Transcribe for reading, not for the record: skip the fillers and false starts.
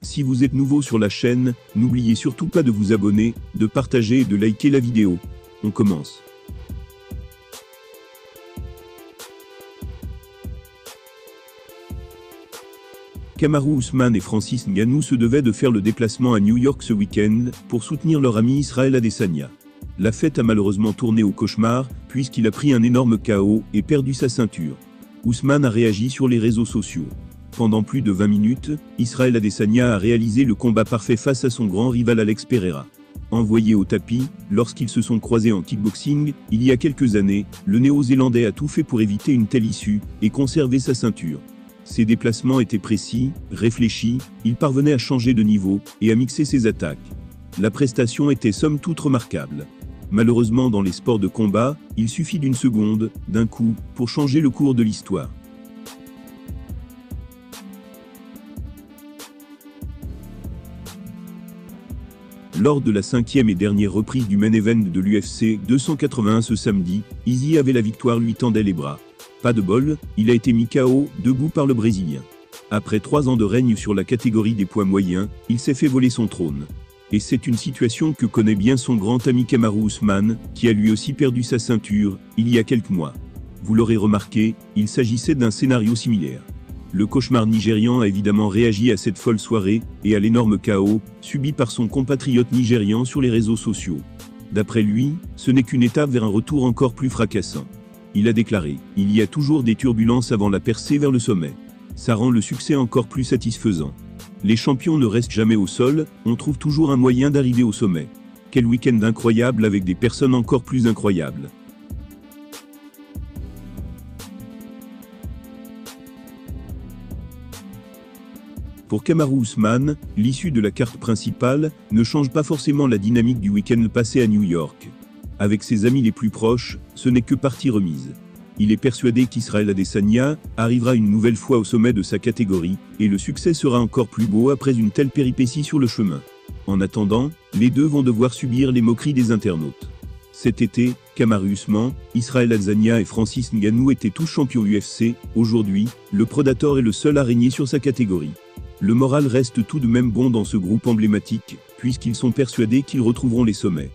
Si vous êtes nouveau sur la chaîne, n'oubliez surtout pas de vous abonner, de partager et de liker la vidéo. On commence. Kamaru Usman et Francis Ngannou se devaient de faire le déplacement à New York ce week-end pour soutenir leur ami Israël Adesanya. La fête a malheureusement tourné au cauchemar, puisqu'il a pris un énorme KO et perdu sa ceinture. Usman a réagi sur les réseaux sociaux. Pendant plus de 20 minutes, Israël Adesanya a réalisé le combat parfait face à son grand rival Alex Pereira. Envoyé au tapis, lorsqu'ils se sont croisés en kickboxing, il y a quelques années, le Néo-Zélandais a tout fait pour éviter une telle issue et conserver sa ceinture. Ses déplacements étaient précis, réfléchis, il parvenait à changer de niveau et à mixer ses attaques. La prestation était somme toute remarquable. Malheureusement dans les sports de combat, il suffit d'une seconde, d'un coup, pour changer le cours de l'histoire. Lors de la 5e et dernière reprise du main event de l'UFC 281 ce samedi, Izzy avait la victoire lui tendait les bras. Pas de bol, il a été mis KO, debout par le Brésilien. Après 3 ans de règne sur la catégorie des poids moyens, il s'est fait voler son trône. Et c'est une situation que connaît bien son grand ami Kamaru Usman, qui a lui aussi perdu sa ceinture, il y a quelques mois. Vous l'aurez remarqué, il s'agissait d'un scénario similaire. Le cauchemar nigérian a évidemment réagi à cette folle soirée, et à l'énorme KO, subi par son compatriote nigérian sur les réseaux sociaux. D'après lui, ce n'est qu'une étape vers un retour encore plus fracassant. Il a déclaré « Il y a toujours des turbulences avant la percée vers le sommet. Ça rend le succès encore plus satisfaisant. Les champions ne restent jamais au sol, on trouve toujours un moyen d'arriver au sommet. Quel week-end incroyable avec des personnes encore plus incroyables. » Pour Kamaru Usman, l'issue de la carte principale ne change pas forcément la dynamique du week-end passé à New York. Avec ses amis les plus proches, ce n'est que partie remise. Il est persuadé qu'Israël Adesanya arrivera une nouvelle fois au sommet de sa catégorie, et le succès sera encore plus beau après une telle péripétie sur le chemin. En attendant, les deux vont devoir subir les moqueries des internautes. Cet été, Kamaru Usman, Israël Adesanya et Francis Ngannou étaient tous champions UFC. Aujourd'hui, le Predator est le seul à régner sur sa catégorie. Le moral reste tout de même bon dans ce groupe emblématique, puisqu'ils sont persuadés qu'ils retrouveront les sommets.